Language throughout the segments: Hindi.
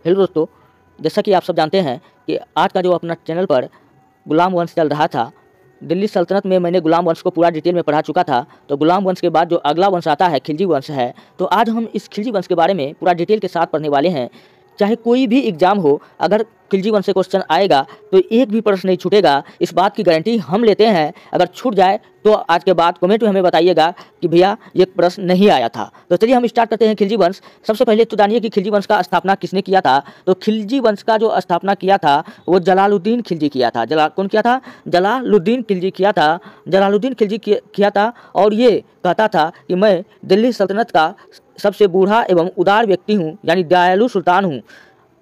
हेलो दोस्तों, जैसा कि आप सब जानते हैं कि आज का जो अपना चैनल पर गुलाम वंश चल रहा था, दिल्ली सल्तनत में मैंने गुलाम वंश को पूरा डिटेल में पढ़ा चुका था। तो गुलाम वंश के बाद जो अगला वंश आता है खिलजी वंश है। तो आज हम इस खिलजी वंश के बारे में पूरा डिटेल के साथ पढ़ने वाले हैं। चाहे कोई भी एग्जाम हो, अगर खिलजी वंश से क्वेश्चन आएगा तो एक भी प्रश्न नहीं छूटेगा, इस बात की गारंटी हम लेते हैं। अगर छूट जाए तो आज के बाद कमेंट में हमें बताइएगा कि भैया ये प्रश्न नहीं आया था। तो चलिए हम स्टार्ट करते हैं खिलजी वंश। सबसे पहले तो जानिए कि खिलजी वंश का स्थापना किसने किया था। तो खिलजी वंश का जो स्थापना किया था वो जलालुद्दीन खिलजी किया था। कौन किया था? जलालुद्दीन खिलजी किया था। जलालुद्दीन खिलजी किया था और ये कहता था कि मैं दिल्ली सल्तनत का सबसे बूढ़ा एवं उदार व्यक्ति हूँ, यानी दयालु सुल्तान हूँ,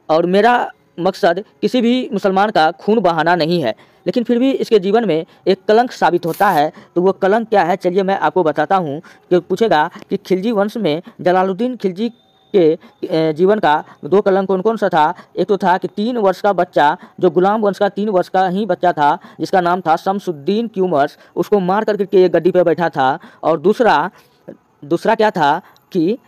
और मेरा मकसद किसी भी मुसलमान का खून बहाना नहीं है। लेकिन फिर भी इसके जीवन में एक कलंक साबित होता है। तो वो कलंक क्या है, चलिए मैं आपको बताता हूँ। कि पूछेगा कि खिलजी वंश में जलालुद्दीन खिलजी के जीवन का दो कलंक कौन कौन सा था। एक तो था कि 3 वर्ष का बच्चा, जो गुलाम वंश का 3 वर्ष का ही बच्चा था, जिसका नाम था शमसुद्दीन क्यूमर्स, उसको मार करके एक गद्दी पर बैठा था। और दूसरा क्या था कि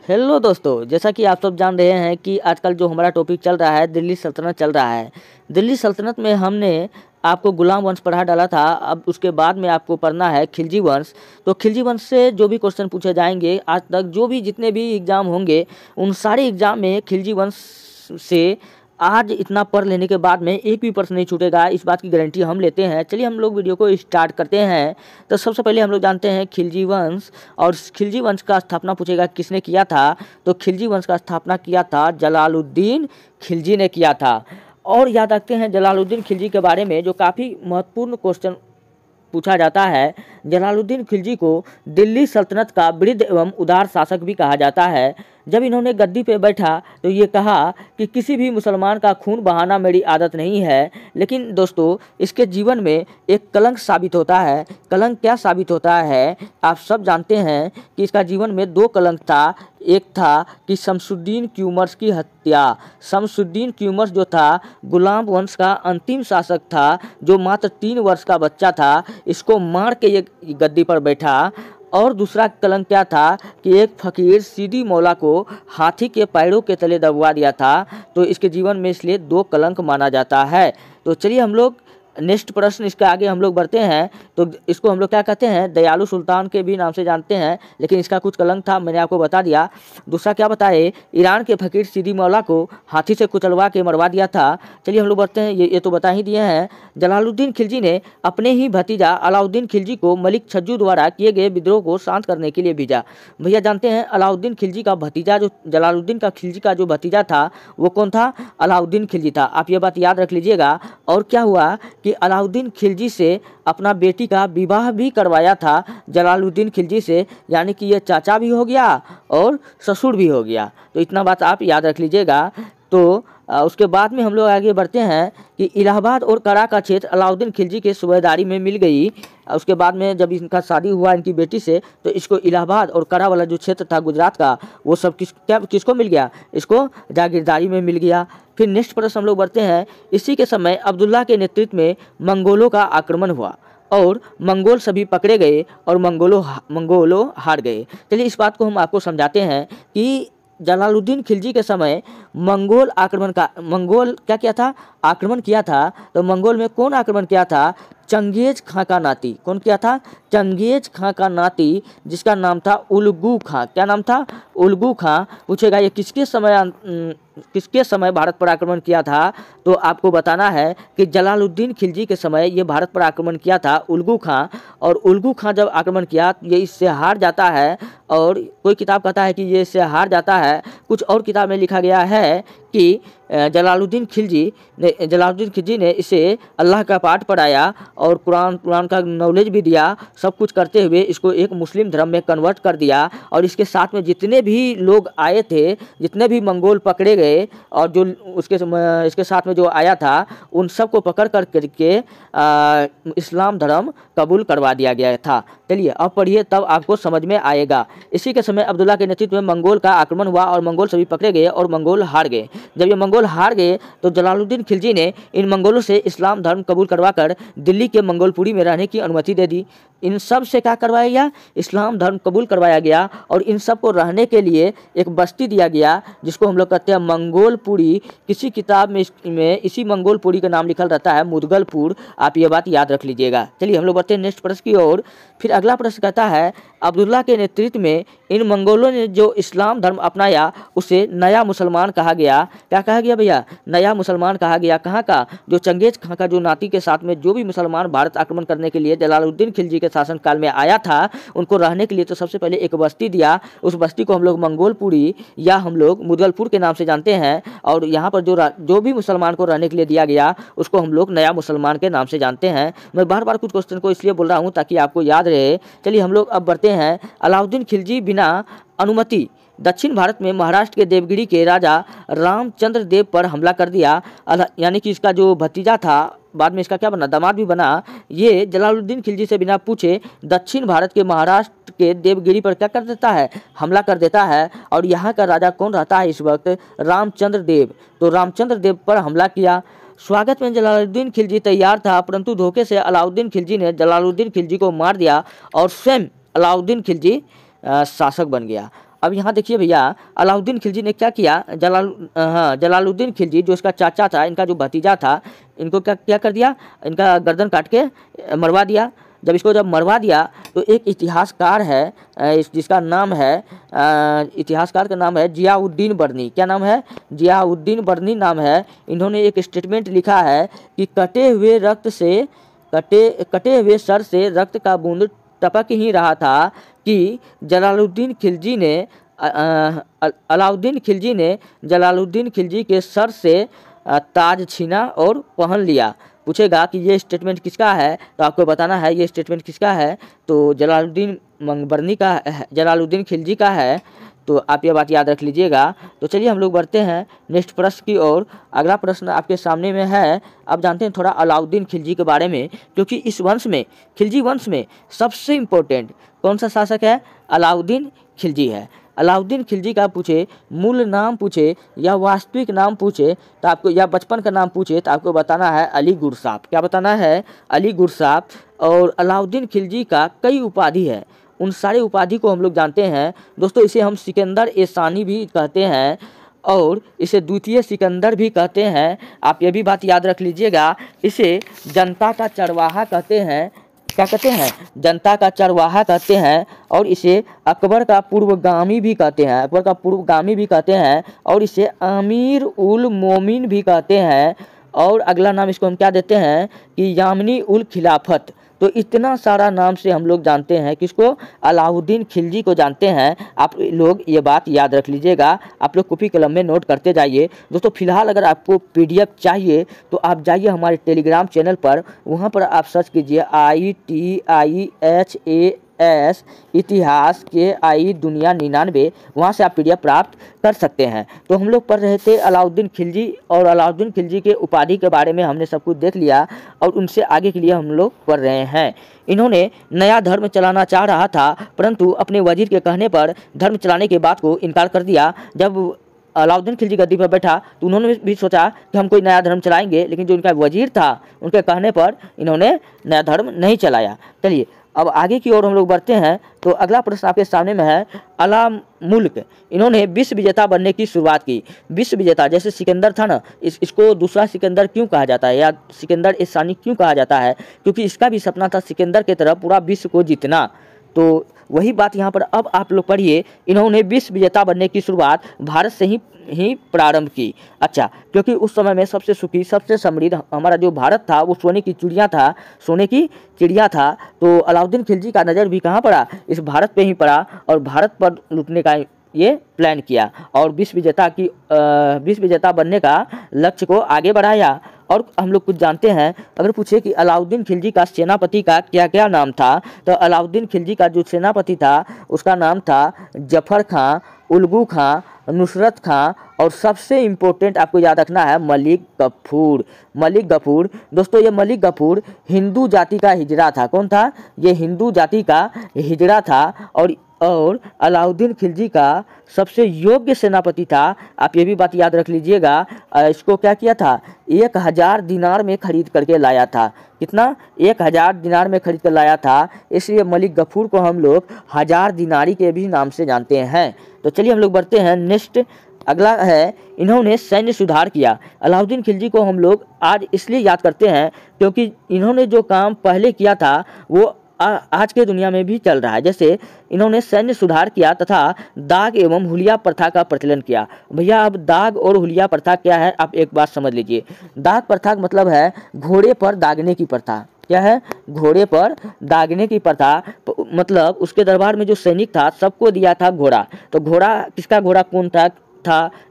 हेलो दोस्तों, जैसा कि आप सब जान रहे हैं कि आजकल जो हमारा टॉपिक चल रहा है दिल्ली सल्तनत चल रहा है। दिल्ली सल्तनत में हमने आपको गुलाम वंश पढ़ा डाला था। अब उसके बाद में आपको पढ़ना है खिलजी वंश। तो खिलजी वंश से जो भी क्वेश्चन पूछे जाएंगे आज तक, जो भी जितने भी एग्ज़ाम होंगे, उन सारे एग्ज़ाम में खिलजी वंश से आज इतना पढ़ लेने के बाद में एक भी प्रश्न नहीं छूटेगा, इस बात की गारंटी हम लेते हैं। चलिए हम लोग वीडियो को स्टार्ट करते हैं। तो सबसे पहले हम लोग जानते हैं खिलजी वंश। और खिलजी वंश का स्थापना पूछेगा किसने किया था। तो खिलजी वंश का स्थापना किया था जलालुद्दीन खिलजी ने किया था। और याद रखते हैं जलालुद्दीन खिलजी के बारे में जो काफ़ी महत्वपूर्ण क्वेश्चन पूछा जाता है। जलालुद्दीन खिलजी को दिल्ली सल्तनत का वृद्ध एवं उदार शासक भी कहा जाता है। जब इन्होंने गद्दी पे बैठा तो ये कहा कि किसी भी मुसलमान का खून बहाना मेरी आदत नहीं है। लेकिन दोस्तों, इसके जीवन में एक कलंक साबित होता है। कलंक क्या साबित होता है आप सब जानते हैं कि इसका जीवन में 2 कलंक था। एक था कि शमसुद्दीन क्यूमर्स की हत्या। शमसुद्दीन क्यूमर्स जो था गुलाम वंश का अंतिम शासक था, जो मात्र 3 वर्ष का बच्चा था, इसको मार के ये गद्दी पर बैठा। और दूसरा कलंक क्या था कि एक फ़कीर सीदी मौला को हाथी के पैरों के तले दबवा दिया था। तो इसके जीवन में इसलिए 2 कलंक माना जाता है। तो चलिए हम लोग नेक्स्ट प्रश्न इसके आगे हम लोग बढ़ते हैं। तो इसको हम लोग क्या कहते हैं, दयालु सुल्तान के भी नाम से जानते हैं। लेकिन इसका कुछ कलंक था, मैंने आपको बता दिया। दूसरा क्या बताए, ईरान के फ़कीर सीदी मौला को हाथी से कुचलवा के मरवा दिया था। चलिए हम लोग बढ़ते हैं, ये तो बता ही दिए हैं। जलालुद्दीन खिलजी ने अपने ही भतीजा अलाउद्दीन खिलजी को मलिक छज्जू द्वारा किए गए विद्रोह को शांत करने के लिए भेजा। भैया जानते हैं अलाउद्दीन खिलजी का भतीजा, जो जलालुद्दीन का खिलजी का जो भतीजा था वो कौन था? अलाउद्दीन खिलजी था। आप ये बात याद रख लीजिएगा। और क्या हुआ कि अलाउद्दीन खिलजी से अपना बेटी का विवाह भी करवाया था जलालुद्दीन खिलजी से, यानी कि ये चाचा भी हो गया और ससुर भी हो गया। तो इतना बात आप याद रख लीजिएगा। तो उसके बाद में हम लोग आगे बढ़ते हैं कि इलाहाबाद और करा का क्षेत्र अलाउद्दीन खिलजी के सूबेदारी में मिल गई। उसके बाद में जब इनका शादी हुआ इनकी बेटी से, तो इसको इलाहाबाद और करा वाला जो क्षेत्र था गुजरात का, वो सब किसको मिल गया? इसको जागीरदारी में मिल गया। फिर नेक्स्ट प्रश्न हम लोग बढ़ते हैं। इसी के समय अब्दुल्ला के नेतृत्व में मंगोलों का आक्रमण हुआ और मंगोल सभी पकड़े गए और मंगोलों हार गए। चलिए इस बात को हम आपको समझाते हैं कि जलालुद्दीन खिलजी के समय मंगोल क्या किया था? आक्रमण किया था। तो मंगोल में कौन आक्रमण किया था? चंगेज खां का नाती। कौन किया था? चंगेज खां का नाती, जिसका नाम था उलगू खां। क्या नाम था? उलगू खां। पूछेगा ये किसके समय भारत पर आक्रमण किया था। तो आपको बताना है कि जलालुद्दीन खिलजी के समय ये भारत पर आक्रमण किया था उलगू खां। और उलगू खां जब आक्रमण किया ये इससे हार जाता है। और कोई किताब कहता है कि ये इससे हार जाता है। कुछ और किताब में लिखा गया है कि जलालुद्दीन खिलजी ने इसे अल्लाह का पाठ पढ़ाया और कुरान का नॉलेज भी दिया। सब कुछ करते हुए इसको एक मुस्लिम धर्म में कन्वर्ट कर दिया। और इसके साथ में जितने भी लोग आए थे, जितने भी मंगोल पकड़े गए और जो इसके साथ में जो आया था, उन सबको पकड़ करके इस्लाम धर्म कबूल करवा दिया गया था। चलिए अब पढ़िए, तब आपको समझ में आएगा। इसी के समय अब्दुल्ला के नेतृत्व में मंगोल का आक्रमण हुआ और मंगोल सभी पकड़े गए और मंगोल हार गए। जब ये मंगोल हार गए तो जलालुद्दीन खिलजी ने इन मंगोलों से इस्लाम धर्म कबूल करवाकर दिल्ली के मंगोलपुरी में रहने की अनुमति दे दी। इन सब से क्या करवाया गया, इस्लाम धर्म कबूल करवाया गया और इन सब को रहने के लिए एक बस्ती दिया गया जिसको हम लोग कहते हैं मंगोलपुरी। किसी किताब में इसी मंगोलपुरी का नाम लिखल रहता है मुदगलपुर, आप ये बात याद रख लीजिएगा। चलिए हम लोग बढ़ते हैं नेक्स्ट प्रश्न की ओर। फिर अगला प्रश्न कहता है, अब्दुल्ला के नेतृत्व में इन मंगोलों ने जो इस्लाम धर्म अपनाया उसे नया मुसलमान कहा गया। क्या कहा गया भैया, नया मुसलमान कहा गया। कहाँ का, जो चंगेज खां का जो नाती के साथ में जो भी मुसलमान भारत आक्रमण करने के लिए जलालुद्दीन खिलजी के शासन काल में आया था, उनको रहने के लिए तो सबसे पहले एक बस्ती दिया। उस बस्ती को हम लोग मंगोलपुरी या हम लोग मुदगलपुर के नाम से जानते हैं। और यहाँ पर जो भी मुसलमान को रहने के लिए दिया गया उसको हम लोग नया मुसलमान के नाम से जानते हैं। मैं बार बार कुछ क्वेश्चन को इसलिए बोल रहा हूँ ताकि आपको याद रहे। चलिए हम लोग अब बढ़ते हैं। अलाउद्दीन खिलजी बिना अनुमति दक्षिण भारत में महाराष्ट्र के देवगिरी के राजा रामचंद्र देव पर हमला कर दिया। यानी कि इसका जो भतीजा था, बाद में इसका क्या बना, दामाद भी बना, ये जलालुद्दीन खिलजी से बिना पूछे दक्षिण भारत के महाराष्ट्र के देवगिरी पर क्या कर देता है, हमला कर देता है। और यहाँ का राजा कौन रहता है इस वक्त, रामचंद्र देव। तो रामचंद्र देव पर हमला किया। स्वागत में जलालुद्दीन खिलजी तैयार था, परंतु धोखे से अलाउद्दीन खिलजी ने जलालुद्दीन खिलजी को मार दिया और स्वयं अलाउद्दीन खिलजी शासक बन गया। अब यहाँ देखिए भैया, अलाउद्दीन खिलजी ने क्या किया, जलालुद्दीन खिलजी जो इसका चाचा था, इनका जो भतीजा था, इनको क्या कर दिया, इनका गर्दन काट के मरवा दिया। जब मरवा दिया तो एक इतिहासकार है जिसका नाम है, इतिहासकार का नाम है जियाउद्दीन बर्नी। क्या नाम है, जियाउद्दीन बर्नी नाम है। इन्होंने एक स्टेटमेंट लिखा है कि कटे हुए सर से रक्त का बूंद टपक ही रहा था कि अलाउद्दीन खिलजी ने जलालुद्दीन खिलजी के सर से ताज छीना और पहन लिया। पूछेगा कि ये स्टेटमेंट किसका है, तो आपको बताना है ये स्टेटमेंट किसका है, तो जलालुद्दीन खिलजी का है। तो आप ये बात याद रख लीजिएगा। तो चलिए हम लोग बढ़ते हैं नेक्स्ट प्रश्न की ओर। अगला प्रश्न आपके सामने में है। आप जानते हैं थोड़ा अलाउद्दीन खिलजी के बारे में, क्योंकि इस वंश में, खिलजी वंश में सबसे इम्पोर्टेंट कौन सा शासक है, अलाउद्दीन खिलजी है। अलाउद्दीन खिलजी का पूछे, मूल नाम पूछे या वास्तविक नाम पूछे तो आपको, या बचपन का नाम पूछे तो आपको बताना है अली गुरसाप। क्या बताना है, अली गुरसाप। और अलाउद्दीन खिलजी का कई उपाधि है, उन सारे उपाधि को हम लोग जानते हैं दोस्तों। इसे हम सिकंदर ए सानी भी कहते हैं और इसे द्वितीय सिकंदर भी कहते हैं। आप ये भी बात याद रख लीजिएगा। इसे जनता का चरवाहा कहते हैं। क्या कहते हैं, जनता का चरवाहा कहते हैं। और इसे अकबर का पूर्वगामी भी कहते हैं, अकबर का पूर्वगामी भी कहते हैं। और इसे अमीर उल मोमिन भी कहते हैं। और अगला नाम इसको हम क्या देते हैं कि यामिनी उल खिलाफत। तो इतना सारा नाम से हम लोग जानते हैं किसको, अलाउद्दीन खिलजी को जानते हैं। आप लोग ये बात याद रख लीजिएगा। आप लोग कॉपी कलम में नोट करते जाइए दोस्तों। फिलहाल अगर आपको पीडीएफ चाहिए तो आप जाइए हमारे टेलीग्राम चैनल पर, वहाँ पर आप सर्च कीजिए ITIHAS इतिहास KI दुनिया 99, वहाँ से आप पीडीएफ प्राप्त कर सकते हैं। तो हम लोग पढ़ रहे थे अलाउद्दीन खिलजी, और अलाउद्दीन खिलजी के उपाधि के बारे में हमने सब कुछ देख लिया और उनसे आगे के लिए हम लोग पढ़ रहे हैं। इन्होंने नया धर्म चलाना चाह रहा था, परंतु अपने वजीर के कहने पर धर्म चलाने के बात को इनकार कर दिया। जब अलाउद्दीन खिलजी गद्दी पर बैठा तो उन्होंने भी सोचा कि हम कोई नया धर्म चलाएंगे, लेकिन जो उनका वजीर था उनके कहने पर इन्होंने नया धर्म नहीं चलाया। चलिए अब आगे की ओर हम लोग बढ़ते हैं। तो अगला प्रश्न आपके सामने में है, अला मुल्क, इन्होंने विश्व विजेता बनने की शुरुआत की। विश्व विजेता जैसे सिकंदर था ना, इसको दूसरा सिकंदर क्यों कहा जाता है या सिकंदर ए सानी क्यों कहा जाता है, क्योंकि इसका भी सपना था सिकंदर की तरह पूरा विश्व को जीतना। तो वही बात यहाँ पर अब आप लोग पढ़िए, इन्होंने विश्व विजेता बनने की शुरुआत भारत से ही प्रारंभ की। अच्छा, क्योंकि उस समय में सबसे सुखी सबसे समृद्ध हमारा जो भारत था वो सोने की चिड़िया था। तो अलाउद्दीन खिलजी का नज़र भी कहाँ पड़ा, इस भारत पे ही पड़ा और भारत पर लूटने का ये प्लान किया और विश्व विजेता बनने का लक्ष्य को आगे बढ़ाया। और हम लोग कुछ जानते हैं, अगर पूछे कि अलाउद्दीन खिलजी का सेनापति का क्या क्या नाम था, तो अलाउद्दीन खिलजी का जो सेनापति था उसका नाम था जफर खां, उलगू खां, नुसरत खां और सबसे इम्पोर्टेंट आपको याद रखना है मलिक गफूर। मलिक गफूर दोस्तों, ये मलिक गफूर हिंदू जाति का हिजड़ा था। कौन था? ये हिंदू जाति का हिजड़ा था और अलाउद्दीन खिलजी का सबसे योग्य सेनापति था। आप ये भी बात याद रख लीजिएगा। इसको क्या किया था? 1000 दिनार में खरीद करके लाया था। कितना? 1000 दिनार में खरीद कर लाया था। इसलिए मलिक गफूर को हम लोग 1000 दिनारी के भी नाम से जानते हैं। तो चलिए हम लोग बढ़ते हैं नेक्स्ट। अगला है, इन्होंने सैन्य सुधार किया। अलाउद्दीन खिलजी को हम लोग आज इसलिए याद करते हैं क्योंकि इन्होंने जो काम पहले किया था वो आज के दुनिया में भी चल रहा है। जैसे इन्होंने सैन्य सुधार किया तथा दाग एवं हुलिया प्रथा का प्रचलन किया। भैया अब दाग और हुलिया प्रथा क्या है आप एक बात समझ लीजिए। दाग प्रथा का मतलब है घोड़े पर दागने की प्रथा। क्या है? घोड़े पर दागने की प्रथा। मतलब उसके दरबार में जो सैनिक था सबको दिया था घोड़ा। तो घोड़ा किसका घोड़ा कौन था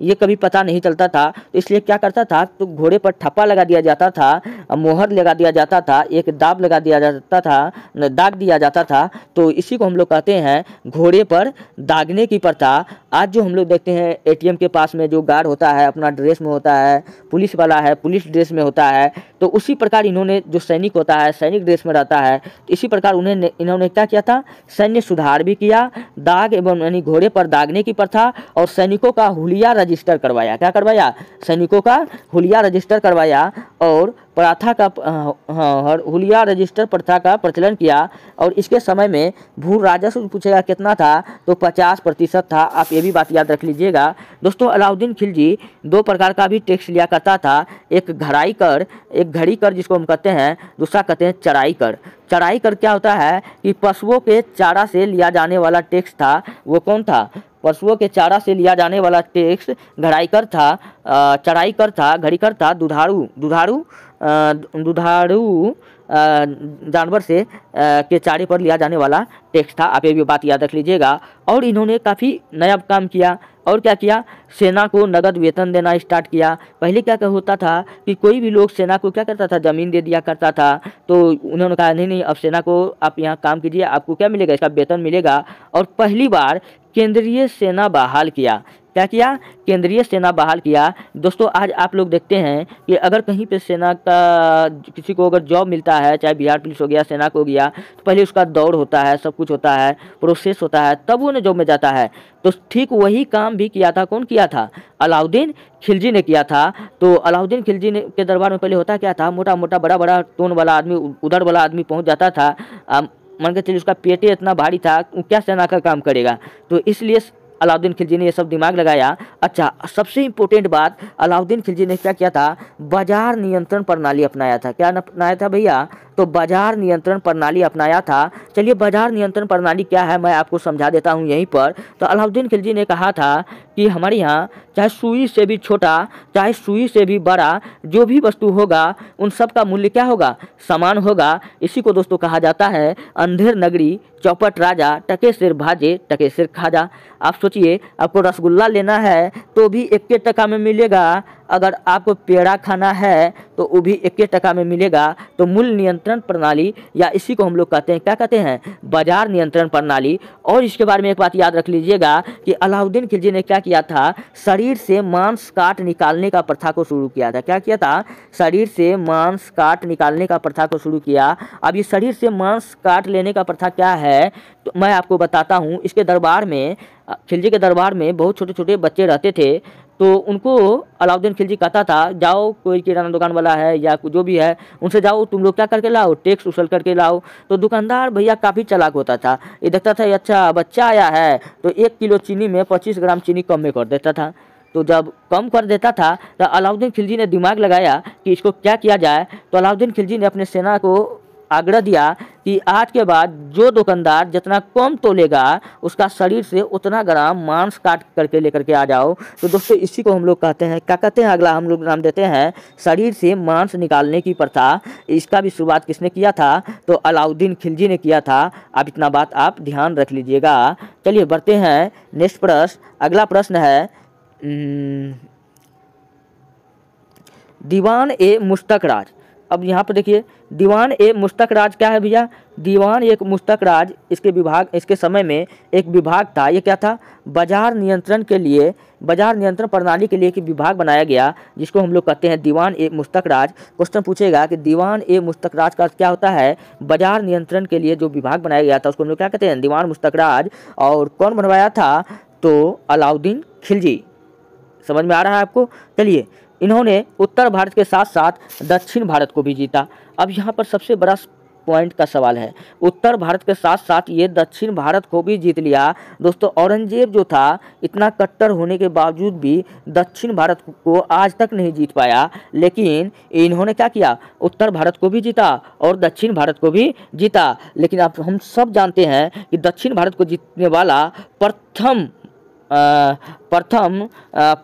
ये कभी पता नहीं चलता था। तो इसलिए क्या करता था, तो घोड़े पर ठप्पा लगा दिया जाता था, मोहर लगा दिया जाता था, एक दाब लगा दिया जाता था, दाग दिया जाता था। तो इसी को हम लोग कहते हैं घोड़े पर दागने की प्रथा। आज जो हम लोग देखते हैं एटीएम के पास में जो गार्ड होता है अपना ड्रेस में होता है, पुलिस वाला है पुलिस ड्रेस में होता है, तो उसी प्रकार इन्होंने जो सैनिक होता है सैनिक ड्रेस में रहता है। तो इसी प्रकार इन्होंने क्या किया था? सैन्य सुधार भी किया, दाग एवं यानी घोड़े पर दागने की प्रथा और सैनिकों का हुलिया रजिस्टर करवाया। क्या करवाया? सैनिकों का हुलिया रजिस्टर करवाया और प्रथा का हुलिया रजिस्टर प्रथा का प्रचलन किया। और इसके समय में भू राजस्व पूछेगा कितना था, तो 50% था। आप ये भी बात याद रख लीजिएगा। दोस्तों अलाउद्दीन खिलजी 2 प्रकार का भी टैक्स लिया करता था। एक घराई कर, एक घड़ी कर जिसको हम कहते हैं, दूसरा कहते हैं चराई कर। चराई कर क्या होता है कि पशुओं के चारा से लिया जाने वाला टैक्स था। वो कौन था? पशुओं के चारा से लिया जाने वाला टैक्स घड़ाई कर था, चराई कर था, घड़ी कर था, दुधारू जानवर से के चारे पर लिया जाने वाला टैक्स था। आप ये भी बात याद रख लीजिएगा। और इन्होंने काफ़ी नया काम किया। और क्या किया? सेना को नगद वेतन देना स्टार्ट किया। पहले क्या होता था कि कोई भी लोग सेना को क्या करता था, ज़मीन दे दिया करता था। तो उन्होंने कहा नहीं अब सेना को आप यहाँ काम कीजिए, आपको क्या मिलेगा? इसका वेतन मिलेगा। और पहली बार केंद्रीय सेना बहाल किया। क्या किया? केंद्रीय सेना बहाल किया। दोस्तों आज आप लोग देखते हैं कि अगर कहीं पे सेना का किसी को अगर जॉब मिलता है, चाहे बिहार पुलिस हो गया, सेना को हो गया, तो पहले उसका दौड़ होता है, सब कुछ होता है, प्रोसेस होता है, तब वो जॉब में जाता है। तो ठीक वही काम भी किया था। कौन किया था? अलाउद्दीन खिलजी ने किया था। तो अलाउद्दीन खिलजी ने के दरबार में पहले होता क्या था, मोटा मोटा बड़ा बड़ा टोन वाला आदमी, उधर वाला आदमी पहुँच जाता था। मान के चलिए उसका पेटे इतना भारी था, क्या सेना का काम करेगा। तो इसलिए अलाउद्दीन खिलजी ने ये सब दिमाग लगाया। अच्छा, सबसे इम्पोर्टेंट बात, अलाउद्दीन खिलजी ने क्या किया था? बाजार नियंत्रण प्रणाली अपनाया था। क्या अपनाया था भैया? तो बाजार नियंत्रण प्रणाली अपनाया था। चलिए बाजार नियंत्रण प्रणाली क्या है मैं आपको समझा देता हूँ यहीं पर। तो अलाउद्दीन खिलजी ने कहा था कि हमारे यहाँ चाहे सुई से भी छोटा चाहे सुई से भी बड़ा जो भी वस्तु होगा उन सब का मूल्य क्या होगा? समान होगा। इसी को दोस्तों कहा जाता है अंधेर नगरी चौपट राजा, टके सिर भाजे टके सिर खाजा। आप सोचिए, आपको रसगुल्ला लेना है तो भी 1 टका में मिलेगा, अगर आपको पेड़ा खाना है तो वो भी 1 टका में मिलेगा। तो मूल्य नियंत्रण प्रणाली, या इसी को हम लोग कहते हैं, क्या कहते हैं? बाजार नियंत्रण प्रणाली। और इसके बारे में एक बात याद रख लीजिएगा कि अलाउद्दीन खिलजी ने क्या किया था? शरीर से मांस काट निकालने का प्रथा को शुरू किया था। क्या किया था? शरीर से मांस काट निकालने का प्रथा को शुरू किया। अब ये शरीर से मांस काट लेने का प्रथा क्या है तो मैं आपको बताता हूँ। इसके दरबार में, खिलजी के दरबार में बहुत छोटे छोटे बच्चे रहते थे। तो उनको अलाउद्दीन खिलजी कहता था, जाओ कोई किराना दुकान वाला है या जो भी है उनसे जाओ, तुम लोग क्या करके लाओ? टैक्स उसल करके लाओ। तो दुकानदार भैया काफ़ी चालाक होता था। ये देखता था अच्छा बच्चा आया है तो 1 किलो चीनी में 25 ग्राम चीनी कम में कर देता था। तो जब कम कर देता था तो अलाउद्दीन खिलजी ने दिमाग लगाया कि इसको क्या किया जाए। तो अलाउद्दीन खिलजी ने अपने सेना को आग्रह दिया कि आज के बाद जो दुकानदार जितना कम तोलेगा उसका शरीर से उतना ग्राम मांस काट करके लेकर के आ जाओ। तो दोस्तों इसी को हम लोग कहते हैं, क्या कहते हैं? अगला हम लोग नाम देते हैं शरीर से मांस निकालने की प्रथा। इसका भी शुरुआत किसने किया था? तो अलाउद्दीन खिलजी ने किया था। आप इतना बात आप ध्यान रख लीजिएगा। चलिए बढ़ते हैं नेक्स्ट प्रश्न। अगला प्रश्न है दीवान ए मुश्तक राज। अब यहाँ पर देखिए, दीवान ए मुश्तक राज क्या है भैया? दीवान एक मुश्तक राज, इसके विभाग, इसके समय में एक विभाग था। ये क्या था? बाजार नियंत्रण के लिए, बाजार नियंत्रण प्रणाली के लिए एक विभाग बनाया गया, जिसको हम लोग कहते हैं दीवान ए मुश्तक राज। क्वेश्चन पूछेगा कि दीवान ए मुश्तक राज का क्या होता है? बाजार नियंत्रण के लिए जो विभाग बनाया गया था उसको हम लोग क्या कहते हैं? दीवान मुश्तक राज। और कौन बनवाया था? तो अलाउद्दीन खिलजी। समझ में आ रहा है आपको? चलिए, इन्होंने उत्तर भारत के साथ साथ दक्षिण भारत को भी जीता। अब यहाँ पर सबसे बड़ा पॉइंट का सवाल है, उत्तर भारत के साथ साथ ये दक्षिण भारत को भी जीत लिया। दोस्तों, औरंगजेब जो था, इतना कट्टर होने के बावजूद भी दक्षिण भारत को आज तक नहीं जीत पाया, लेकिन इन्होंने क्या किया? उत्तर भारत को भी जीता और दक्षिण भारत को भी जीता। लेकिन आप हम सब जानते हैं कि दक्षिण भारत को जीतने वाला प्रथम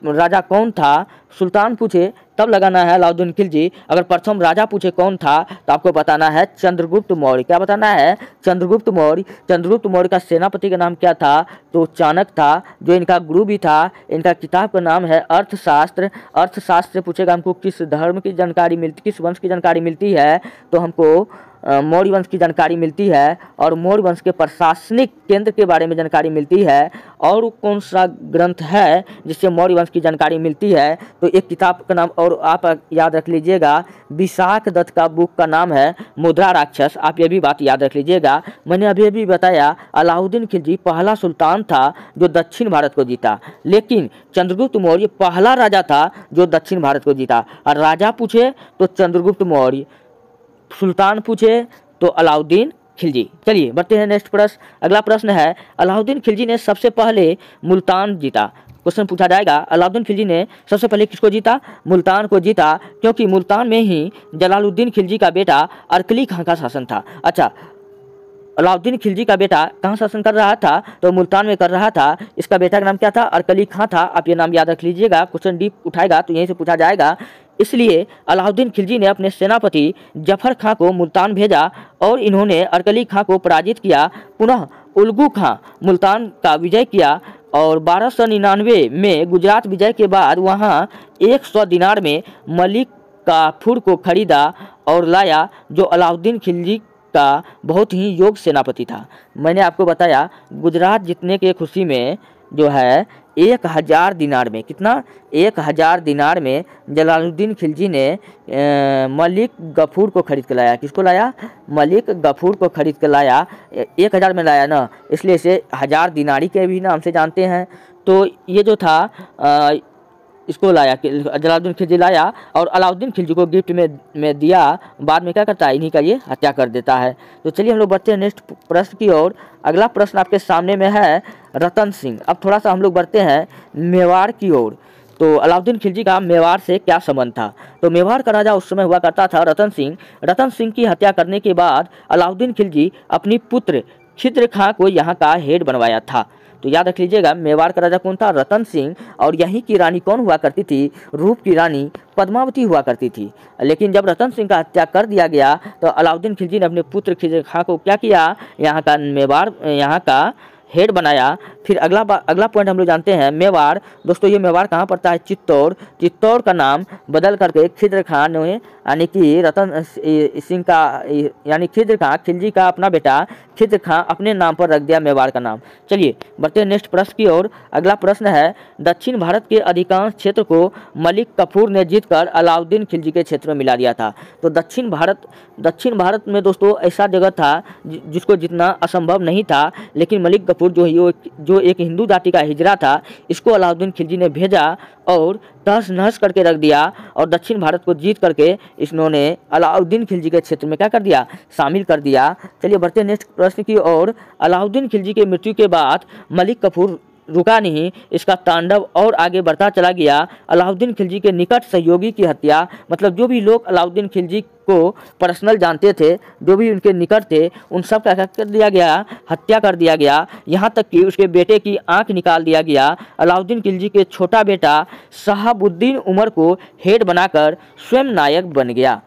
राजा कौन था? सुल्तान पूछे तब लगाना है अलाउद्दीन खिलजी। अगर प्रथम राजा पूछे कौन था तो आपको बताना है चंद्रगुप्त मौर्य। क्या बताना है? चंद्रगुप्त मौर्य। चंद्रगुप्त मौर्य का सेनापति का नाम क्या था? तो चाणक्य था, जो इनका गुरु भी था। इनका किताब का नाम है अर्थशास्त्र। अर्थशास्त्र से पूछेगा हमको किस धर्म की जानकारी मिलती, किस वंश की जानकारी मिलती है, तो हमको मौर्य वंश की जानकारी मिलती है। और मौर्य वंश के प्रशासनिक केंद्र के बारे में जानकारी मिलती है। और कौन सा ग्रंथ है जिससे मौर्य वंश की जानकारी मिलती है? तो एक किताब का नाम और आप याद रख लीजिएगा, विशाख दत्त का बुक का नाम है मुद्रा राक्षस। आप ये भी बात याद रख लीजिएगा। मैंने अभी अभी बताया अलाउद्दीन खिलजी पहला सुल्तान था जो दक्षिण भारत को जीता, लेकिन चंद्रगुप्त मौर्य पहला राजा था जो दक्षिण भारत को जीता। और राजा पूछे तो चंद्रगुप्त मौर्य, सुल्तान पूछे तो अलाउद्दीन खिलजी। चलिए बढ़ते हैं नेक्स्ट प्रश्न। अगला प्रश्न है, अलाउद्दीन खिलजी ने सबसे पहले मुल्तान जीता। क्वेश्चन पूछा जाएगा, अलाउद्दीन खिलजी ने सबसे पहले किसको जीता? मुल्तान को जीता, क्योंकि मुल्तान में ही जलालुद्दीन खिलजी का बेटा अरकली खां का शासन था। अच्छा, अलाउद्दीन खिलजी का बेटा कहाँ शासन कर रहा था? तो मुल्तान में कर रहा था। इसका बेटा का नाम क्या था? अरकली खां था। आप ये नाम याद रख लीजिएगा, क्वेश्चन डीप उठाएगा तो यहीं से पूछा जाएगा। इसलिए अलाउद्दीन खिलजी ने अपने सेनापति जफर खां को मुल्तान भेजा और इन्होंने अरकली खां को पराजित किया। पुनः उल्गू खां मुल्तान का विजय किया और 1299 में गुजरात विजय के बाद वहां 100 दिनार में मलिक काफूर को खरीदा और लाया, जो अलाउद्दीन खिलजी का बहुत ही योग्य सेनापति था। मैंने आपको बताया गुजरात जीतने की खुशी में जो है 1000 दिनार में, कितना? 1000 दिनार में जलालुद्दीन खिलजी ने मलिक गफूर को खरीद के लाया। किसको लाया? मलिक गफूर को खरीद के लाया। 1000 में लाया ना, इसलिए इसे 1000 दिनारी के भी नाम से जानते हैं। तो ये जो था इसको लाया, जलालुद्दीन खिलजी लाया और अलाउद्दीन खिलजी को गिफ्ट में दिया। बाद में क्या करता है? इन्हीं का ये हत्या कर देता है। तो चलिए हम लोग बढ़ते हैं नेक्स्ट प्रश्न की ओर। अगला प्रश्न आपके सामने में है रतन सिंह। अब थोड़ा सा हम लोग बढ़ते हैं मेवाड़ की ओर। तो अलाउद्दीन खिलजी का मेवाड़ से क्या संबंध था? तो मेवाड़ का राजा उस समय हुआ करता था रतन सिंह। रतन सिंह की हत्या करने के बाद अलाउद्दीन खिलजी अपनी पुत्र खिद्र खां को यहाँ का हेड बनवाया था। तो याद रख लीजिएगा, मेवाड़ का राजा कौन था? रतन सिंह। और यहीं की रानी कौन हुआ करती थी? रूप की रानी पद्मावती हुआ करती थी। लेकिन जब रतन सिंह का हत्या कर दिया गया तो अलाउद्दीन खिलजी ने अपने पुत्र खिद्र खां को क्या किया? यहाँ का मेवाड़, यहाँ का हेड बनाया। फिर अगला पॉइंट हम लोग जानते हैं मेवाड़। दोस्तों, ये मेवाड़ कहाँ पड़ता है? चित्तौड़। चित्तौड़ का नाम बदल करके खिद्र खां ने, यानी कि रतन सिंह का, यानी खिद्र खां, खिलजी का अपना बेटा खिद्र खां अपने नाम पर रख दिया मेवाड़ का नाम। चलिए बढ़ते हैं नेक्स्ट प्रश्न की ओर। अगला प्रश्न है, दक्षिण भारत के अधिकांश क्षेत्र को मलिक काफूर ने जीतकर अलाउद्दीन खिलजी के क्षेत्र में मिला दिया था। तो दक्षिण भारत में दोस्तों ऐसा जगह था जिसको जीतना असंभव नहीं था, लेकिन मलिक काफूर जो एक हिंदू जाति का हिजरा था, इसको अलाउद्दीन खिलजी ने भेजा और तहस नहस करके रख दिया और दक्षिण भारत को जीत करके इन्होंने अलाउद्दीन खिलजी के क्षेत्र में क्या कर दिया? शामिल कर दिया। चलिए बढ़ते हैं नेक्स्ट प्रश्न की ओर। अलाउद्दीन खिलजी के मृत्यु के बाद मलिक काफूर रुका नहीं, इसका तांडव और आगे बढ़ता चला गया। अलाउद्दीन खिलजी के निकट सहयोगी की हत्या, मतलब जो भी लोग अलाउद्दीन खिलजी को पर्सनल जानते थे, जो भी उनके निकट थे, उन सब का क्या कर दिया गया? हत्या कर दिया गया। यहाँ तक कि उसके बेटे की आंख निकाल दिया गया। अलाउद्दीन खिलजी के छोटा बेटा शहाबुद्दीन उमर को हेड बनाकर स्वयं नायक बन गया।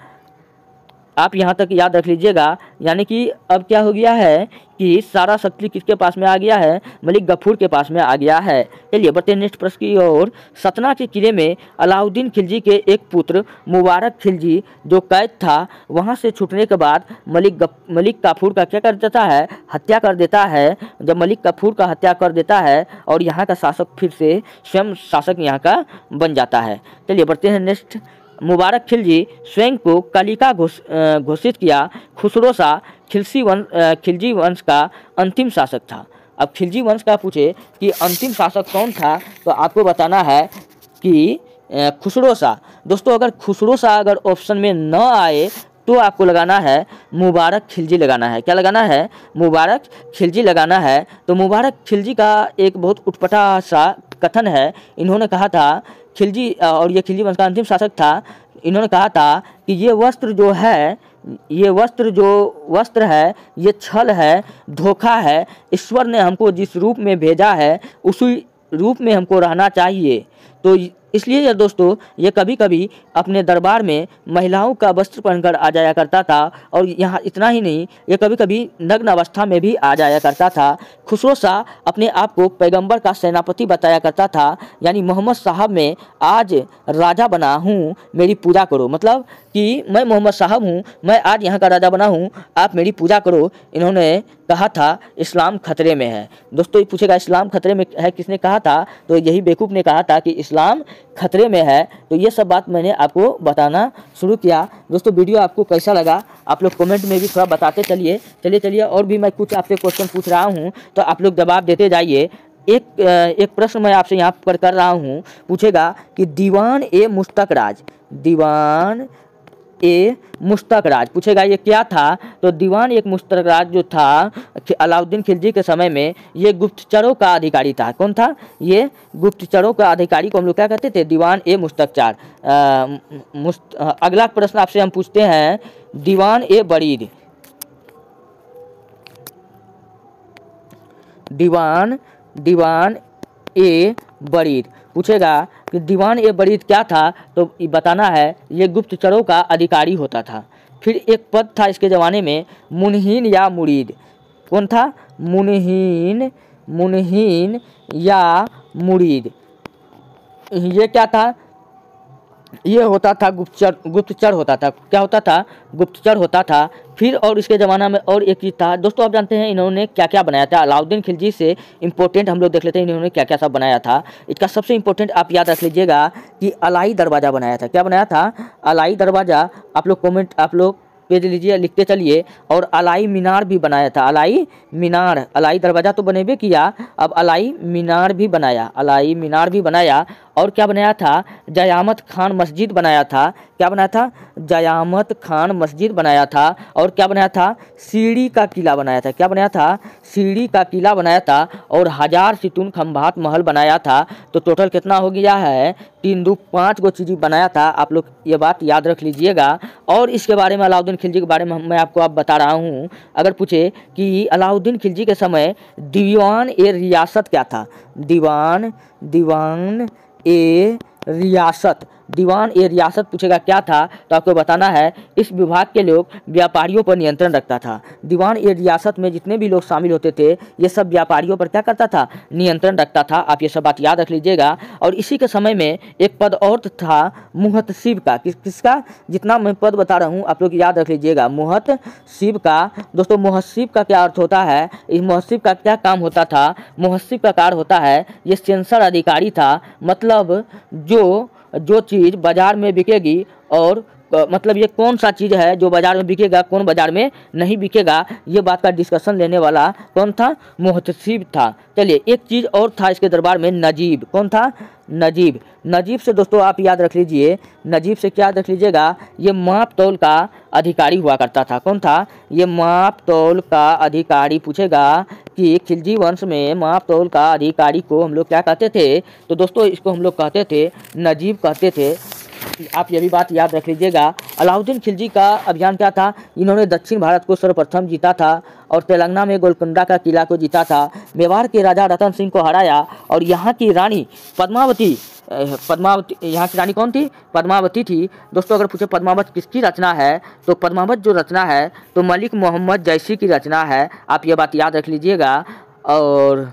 आप यहाँ तक याद रख लीजिएगा। यानी कि अब क्या हो गया है कि सारा शक्ति किसके पास में आ गया है, मलिक गफूर के पास में आ गया है। चलिए बढ़ते हैं नेक्स्ट प्रश्न की ओर। सतना के किले में अलाउद्दीन खिलजी के एक पुत्र मुबारक खिलजी जो कैद था, वहाँ से छूटने के बाद मलिक काफूर का क्या कर देता है, हत्या कर देता है। जब मलिक काफूर का हत्या कर देता है और यहाँ का शासक फिर से स्वयं शासक यहाँ का बन जाता है। चलिए बढ़ते हैं नेक्स्ट। मुबारक खिलजी स्वयं को कलिका घोषित किया। खुसरो शाह खिलजी वंश का अंतिम शासक था। अब खिलजी वंश का पूछे कि अंतिम शासक कौन था, तो आपको बताना है कि खुसरो शाह। दोस्तों अगर खुसरो शाह अगर ऑप्शन में न आए तो आपको लगाना है मुबारक खिलजी लगाना है। क्या लगाना है, मुबारक खिलजी लगाना है। तो मुबारक खिलजी का एक बहुत उटपटा सा कथन है। इन्होंने कहा था खिलजी, और ये खिलजी वंश का अंतिम शासक था, इन्होंने कहा था कि ये वस्त्र जो वस्त्र है ये छल है, धोखा है। ईश्वर ने हमको जिस रूप में भेजा है उसी रूप में हमको रहना चाहिए। तो इसलिए ये दोस्तों ये कभी कभी अपने दरबार में महिलाओं का वस्त्र पहनकर आ जाया करता था। और यहाँ इतना ही नहीं, ये कभी कभी नग्न अवस्था में भी आ जाया करता था। खुसरो शाह अपने आप को पैगंबर का सेनापति बताया करता था। यानी मोहम्मद साहब मैं आज राजा बना हूँ, मेरी पूजा करो। मतलब कि मैं मोहम्मद साहब हूँ, मैं आज यहाँ का राजा बना हूँ, आप मेरी पूजा करो। इन्होंने कहा था इस्लाम खतरे में है। दोस्तों ये पूछेगा इस्लाम खतरे में है किसने कहा था, तो यही बेवकूफ़ ने कहा था कि इस्लाम खतरे में है। तो ये सब बात मैंने आपको बताना शुरू किया। दोस्तों वीडियो आपको कैसा लगा आप लोग कमेंट में भी थोड़ा बताते चलिए। और भी मैं कुछ आपसे क्वेश्चन पूछ रहा हूँ तो आप लोग जवाब देते जाइए। एक प्रश्न मैं आपसे यहाँ पर कर रहा हूँ, पूछेगा कि दीवान ए मुश्तक राज पूछेगा ये क्या था। तो दीवान एक मुश्तक राज जो था अलाउद्दीन खिलजी के समय में, ये गुप्तचरों का अधिकारी था। कौन था, ये गुप्तचरों का अधिकारी को हम लोग क्या कहते थे, दीवान ए मुश्तकचार। अगला प्रश्न आपसे हम पूछते हैं दीवान ए बरीद। दीवान ए बरीद पूछेगा कि दीवान ए बरीद क्या था, तो बताना है ये गुप्तचरों का अधिकारी होता था। फिर एक पद था इसके ज़माने में मुनहीन या मुरीद। कौन था, मुनहीन या मुरीद। ये क्या था, ये होता था गुप्तचर होता था। क्या होता था, गुप्तचर होता था। फिर और इसके ज़माना में और एक चीज़ था। दोस्तों आप जानते हैं इन्होंने क्या क्या बनाया था। अलाउद्दीन खिलजी से इम्पोर्टेंट हम लोग देख लेते हैं इन्होंने क्या क्या सब बनाया था। इसका सबसे इम्पोर्टेंट आप याद रख लीजिएगा कि अलाई दरवाज़ा बनाया था। क्या बनाया था, अलाई दरवाज़ा। आप लोग पेज लीजिए, लिखते चलिए। और अलाई मीनार भी बनाया था। अलाई दरवाज़ा तो बनेबे किया, अब अलाई मीनार भी बनाया। और क्या बनाया था, जयामत खान मस्जिद बनाया था। क्या बनाया था, जयामत खान मस्जिद बनाया था। और क्या बनाया था, सीढ़ी का किला बनाया था। क्या बनाया था, सीढ़ी का किला बनाया था। और 1000 सितून खंभात महल बनाया था। तो टोटल कितना हो गया है, 3 2 5 गो चीज़ बनाया था। आप लोग ये बात याद रख लीजिएगा। और इसके बारे में अलाउद्दीन खिलजी के बारे में मैं आपको अब बता रहा हूँ। अगर पूछे कि अलाउद्दीन खिलजी के समय दीवान ए रियासत क्या था, दीवान ए रियासत पूछेगा क्या था, तो आपको बताना है इस विभाग के लोग व्यापारियों पर नियंत्रण रखता था। दीवान ए रियासत में जितने भी लोग शामिल होते थे ये सब व्यापारियों पर क्या करता था, नियंत्रण रखता था। आप ये सब बात याद रख लीजिएगा। और इसी के समय में एक पद और था मुहतसिब का। किसका, जितना मैं पद बता रहा हूँ आप लोग याद रख लीजिएगा, मुहतसिब का। दोस्तों मुहतसिब का क्या अर्थ होता है, इस मुहतसिब का क्या काम होता था, मुहतसिब का कार्य होता है ये सेंसर अधिकारी था। मतलब जो चीज़ बाज़ार में बिकेगी और मतलब ये कौन सा चीज़ है जो बाज़ार में बिकेगा, कौन बाज़ार में नहीं बिकेगा, ये बात का डिस्कशन लेने वाला कौन था, मुहतसिब था। चलिए एक चीज़ और था इसके दरबार में, नजीब। कौन था, नजीब से दोस्तों आप याद रख लीजिए, नजीब से क्या याद रख लीजिएगा, ये माप तौल का अधिकारी हुआ करता था। कौन था, ये माप तौल का अधिकारी। पूछेगा कि खिलजी वंश में माप तौल का अधिकारी को हम लोग क्या कहते थे, तो दोस्तों इसको हम लोग कहते थे नजीब कहते थे। आप ये भी बात याद रख लीजिएगा। अलाउद्दीन खिलजी का अभियान क्या था, इन्होंने दक्षिण भारत को सर्वप्रथम जीता था और तेलंगाना में गोलकुंडा का किला को जीता था। मेवाड़ के राजा रतन सिंह को हराया और यहाँ की रानी पद्मावती पद्मावती, यहाँ की रानी कौन थी? पद्मावती थी। दोस्तों अगर पूछे पद्मावत किसकी रचना है, तो पद्मावत जो रचना है तो मलिक मोहम्मद जैसी की रचना है। आप ये बात याद रख लीजिएगा। और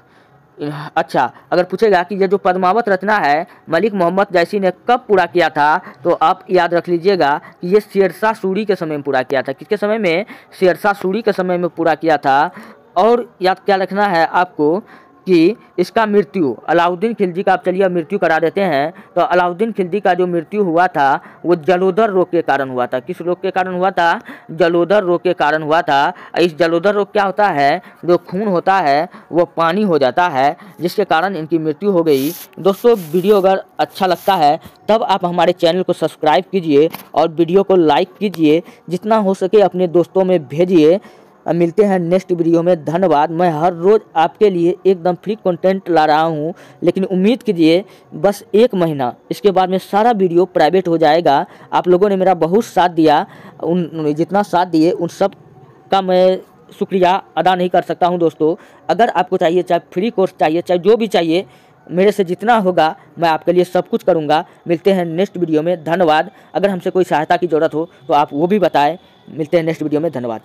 अच्छा, अगर पूछेगा कि ये जो पद्मावत रचना है मलिक मोहम्मद जैसी ने कब पूरा किया था, तो आप याद रख लीजिएगा कि ये शेरशाह सूरी के समय में पूरा किया था। किसके समय में? शेरशाह सूरी के समय में पूरा किया था। और याद क्या रखना है आपको कि इसका मृत्यु अलाउद्दीन खिलजी का, आप चलिए अब मृत्यु करा देते हैं। तो अलाउद्दीन खिलजी का जो मृत्यु हुआ था वो जलोदर रोग के कारण हुआ था। किस रोग के कारण हुआ था? जलोदर रोग के कारण हुआ था। इस जलोदर रोग क्या होता है? जो खून होता है वो पानी हो जाता है, जिसके कारण इनकी मृत्यु हो गई। दोस्तों वीडियो अगर अच्छा लगता है तब आप हमारे चैनल को सब्सक्राइब कीजिए और वीडियो को लाइक कीजिए, जितना हो सके अपने दोस्तों में भेजिए। मिलते हैं नेक्स्ट वीडियो में। धन्यवाद। मैं हर रोज़ आपके लिए एकदम फ्री कंटेंट ला रहा हूं, लेकिन उम्मीद कीजिए बस 1 महीना, इसके बाद में सारा वीडियो प्राइवेट हो जाएगा। आप लोगों ने मेरा बहुत साथ दिया, उन जितना साथ दिए उन सब का मैं शुक्रिया अदा नहीं कर सकता हूं। दोस्तों अगर आपको चाहिए, चाहे फ्री कोर्स चाहिए, चाहे जो भी चाहिए, मेरे से जितना होगा मैं आपके लिए सब कुछ करूंगा। मिलते हैं नेक्स्ट वीडियो में। धन्यवाद। अगर हमसे कोई सहायता की ज़रूरत हो तो आप वो भी बताएं। मिलते हैं नेक्स्ट वीडियो में। धन्यवाद।